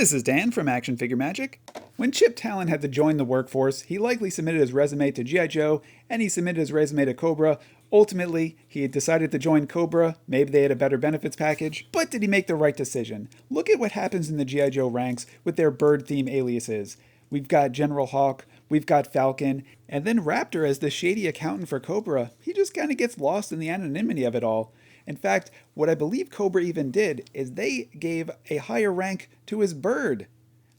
This is Dan from Action Figure Magic. When Chip Talon had to join the workforce, he likely submitted his resume to G.I. Joe and he submitted his resume to Cobra. Ultimately, he had decided to join Cobra. Maybe they had a better benefits package. But did he make the right decision? Look at what happens in the G.I. Joe ranks with their bird theme aliases. We've got General Hawk, we've got Falcon, and then Raptor as the shady accountant for Cobra. He just kind of gets lost in the anonymity of it all. In fact, what I believe Cobra even did is they gave a higher rank to his bird.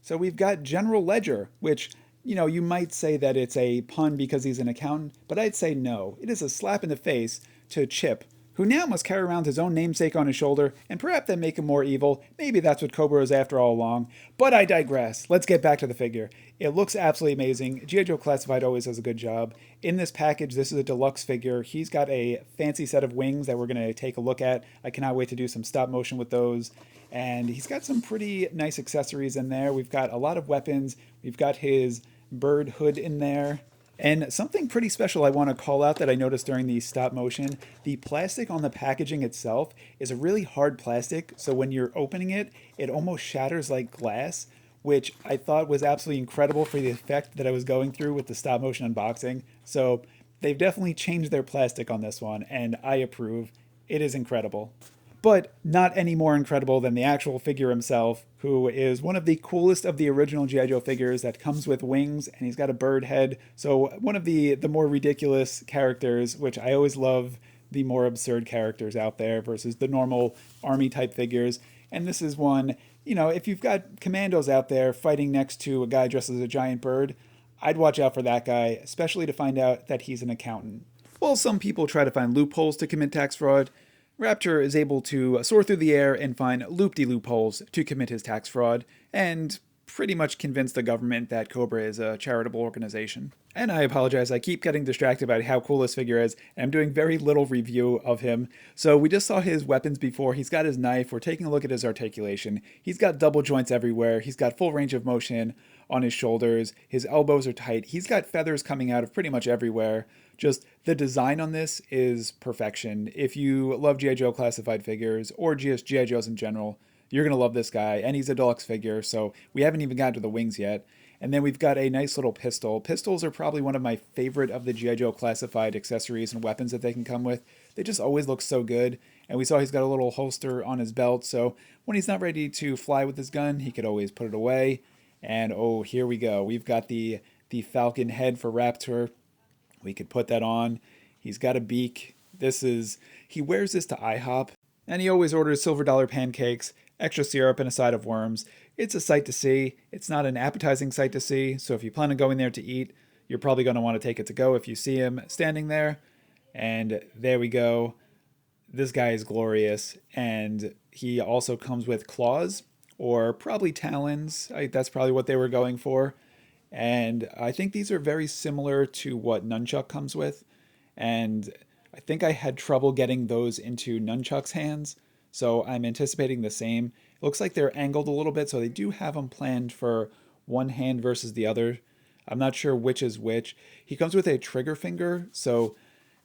So we've got General Ledger, which, you might say that it's a pun because he's an accountant, but I'd say no. It is a slap in the face to Chip, who now must carry around his own namesake on his shoulder, and perhaps that make him more evil. Maybe that's what Cobra was after all along. But I digress. Let's get back to the figure. It looks absolutely amazing. G.I. Joe Classified always does a good job. In this package, this is a deluxe figure. He's got a fancy set of wings that we're going to take a look at. I cannot wait to do some stop motion with those. And he's got some pretty nice accessories in there. We've got a lot of weapons. We've got his bird hood in there. And something pretty special I want to call out that I noticed during the stop motion, the plastic on the packaging itself is a really hard plastic, so when you're opening it, it almost shatters like glass, which I thought was absolutely incredible for the effect that I was going through with the stop motion unboxing. So they've definitely changed their plastic on this one, and I approve. It is incredible. But not any more incredible than the actual figure himself, who is one of the coolest of the original G.I. Joe figures that comes with wings, and he's got a bird head. So one of the more ridiculous characters, which I always love the more absurd characters out there versus the normal army type figures. And this is one, if you've got commandos out there fighting next to a guy dressed as a giant bird, I'd watch out for that guy, especially to find out that he's an accountant. While some people try to find loopholes to commit tax fraud, Raptor is able to soar through the air and find loop-de-loop holes to commit his tax fraud, and pretty much convince the government that Cobra is a charitable organization. And I apologize, I keep getting distracted by how cool this figure is, and I'm doing very little review of him. So we just saw his weapons before. He's got his knife. We're taking a look at his articulation. He's got double joints everywhere. He's got full range of motion on his shoulders. His elbows are tight. He's got feathers coming out of pretty much everywhere. Just the design on this is perfection. If you love G.I. Joe Classified figures, or just G.I. Joes in general, you're going to love this guy. And he's a deluxe figure, so we haven't even gotten to the wings yet. And then we've got a nice little pistol. Pistols are probably one of my favorite of the G.I. Joe Classified accessories and weapons that they can come with. They just always look so good. And we saw he's got a little holster on his belt, so when he's not ready to fly with his gun, he could always put it away. And oh, here we go. We've got the Falcon head for Raptor. We could put that on. He's got a beak. He wears this to IHOP, and he always orders silver dollar pancakes, extra syrup, and a side of worms. It's a sight to see. It's not an appetizing sight to see, so if you plan on going there to eat, you're probably going to want to take it to go if you see him standing there. And there we go. This guy is glorious, and he also comes with claws, or probably talons. That's probably what they were going for. And I think these are very similar to what Nunchuck comes with. And I think I had trouble getting those into Nunchuck's hands. So I'm anticipating the same. It looks like they're angled a little bit, so they do have them planned for one hand versus the other. I'm not sure which is which. He comes with a trigger finger, so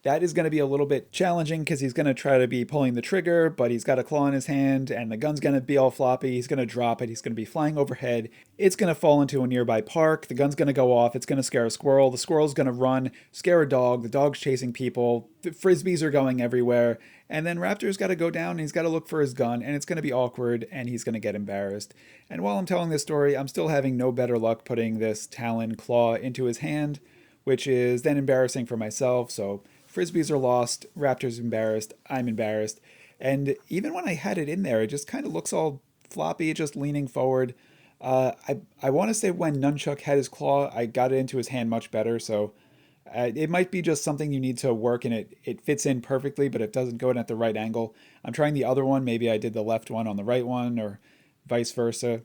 that is going to be a little bit challenging because he's going to try to be pulling the trigger, but he's got a claw in his hand and the gun's going to be all floppy. He's going to drop it. He's going to be flying overhead. It's going to fall into a nearby park. The gun's going to go off. It's going to scare a squirrel. The squirrel's going to run, scare a dog. The dog's chasing people. The frisbees are going everywhere. And then Raptor's got to go down and he's got to look for his gun, and it's going to be awkward and he's going to get embarrassed. And while I'm telling this story, I'm still having no better luck putting this talon claw into his hand, which is then embarrassing for myself. So Frisbees are lost, Raptor's embarrassed, I'm embarrassed. And even when I had it in there, it just kind of looks all floppy, just leaning forward. I want to say when Nunchuck had his claw, I got it into his hand much better. So it might be just something you need to work, and it fits in perfectly, but it doesn't go in at the right angle. I'm trying the other one. Maybe I did the left one on the right one, or vice versa.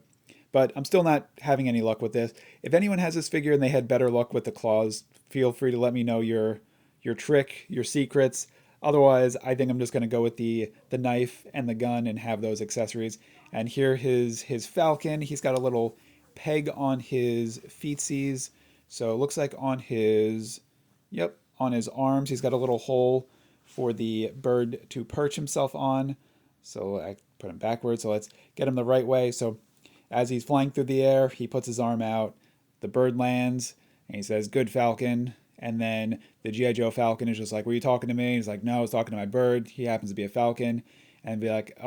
But I'm still not having any luck with this. If anyone has this figure and they had better luck with the claws, feel free to let me know your trick, your secrets. Otherwise, I think I'm just going to go with the knife and the gun and have those accessories. And here his Falcon. He's got a little peg on his feetsies. So it looks like on his arms, he's got a little hole for the bird to perch himself on. So I put him backwards. So let's get him the right way. So as he's flying through the air, he puts his arm out, the bird lands, and he says, "Good Falcon." And then the G.I. Joe Falcon is just like, "Were you talking to me?" He's like, "No, I was talking to my bird. He happens to be a falcon." And be like,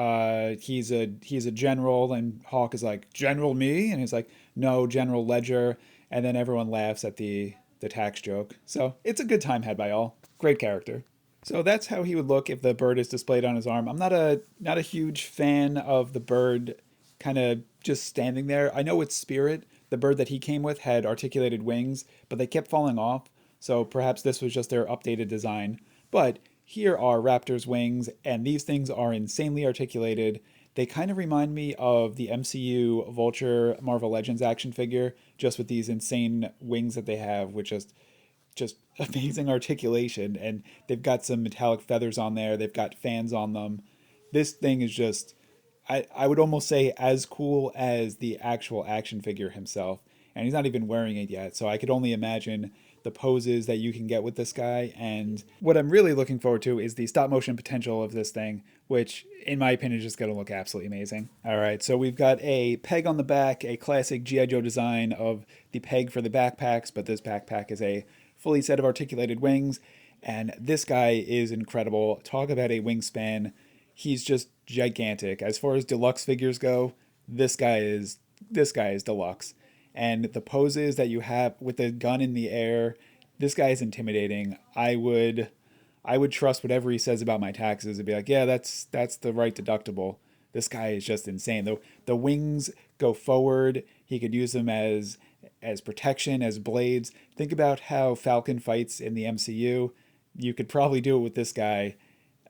he's a general." And Hawk is like, "General me?" And he's like, "No, General Ledger." And then everyone laughs at the tax joke. So it's a good time had by all. Great character. So that's how he would look if the bird is displayed on his arm. I'm not a huge fan of the bird kind of just standing there. I know it's Spirit. The bird that he came with had articulated wings, but they kept falling off. So perhaps this was just their updated design. But here are Raptor's wings, and these things are insanely articulated. They kind of remind me of the MCU Vulture Marvel Legends action figure, just with these insane wings that they have, which just amazing articulation. And they've got some metallic feathers on there. They've got fans on them. This thing is just, I would almost say, as cool as the actual action figure himself. And he's not even wearing it yet. So I could only imagine the poses that you can get with this guy. And what I'm really looking forward to is the stop motion potential of this thing, which in my opinion is just going to look absolutely amazing. All right, so we've got a peg on the back, a classic G.I. Joe design of the peg for the backpacks, but this backpack is a fully set of articulated wings. And this guy is incredible. Talk about a wingspan. He's just gigantic. As far as deluxe figures go, this guy is deluxe. And the poses that you have with the gun in the air, this guy is intimidating. I would trust whatever he says about my taxes and be like, yeah, that's the right deductible. This guy is just insane. The wings go forward. He could use them as protection, as blades. Think about how Falcon fights in the MCU. You could probably do it with this guy.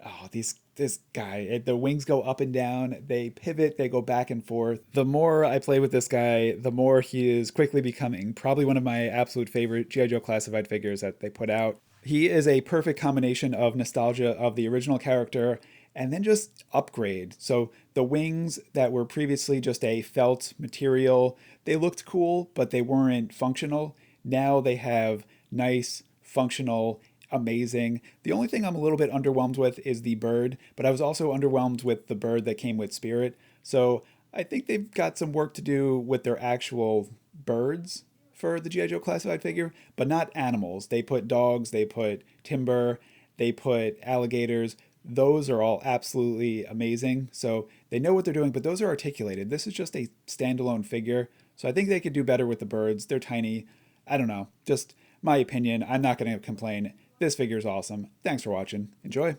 Oh, this guy, the wings go up and down, they pivot, they go back and forth. The more I play with this guy, the more he is quickly becoming probably one of my absolute favorite G.I. Joe Classified figures that they put out. He is a perfect combination of nostalgia of the original character and then just upgrade. So the wings that were previously just a felt material, they looked cool, but they weren't functional. Now they have nice, functional, amazing. The only thing I'm a little bit underwhelmed with is the bird, but I was also underwhelmed with the bird that came with Spirit. So I think they've got some work to do with their actual birds for the G.I. Joe Classified figure, but not animals. They put dogs, they put timber, they put alligators. Those are all absolutely amazing. So they know what they're doing, but those are articulated. This is just a standalone figure. So I think they could do better with the birds. They're tiny. I don't know. Just my opinion. I'm not going to complain. This figure is awesome. Thanks for watching. Enjoy.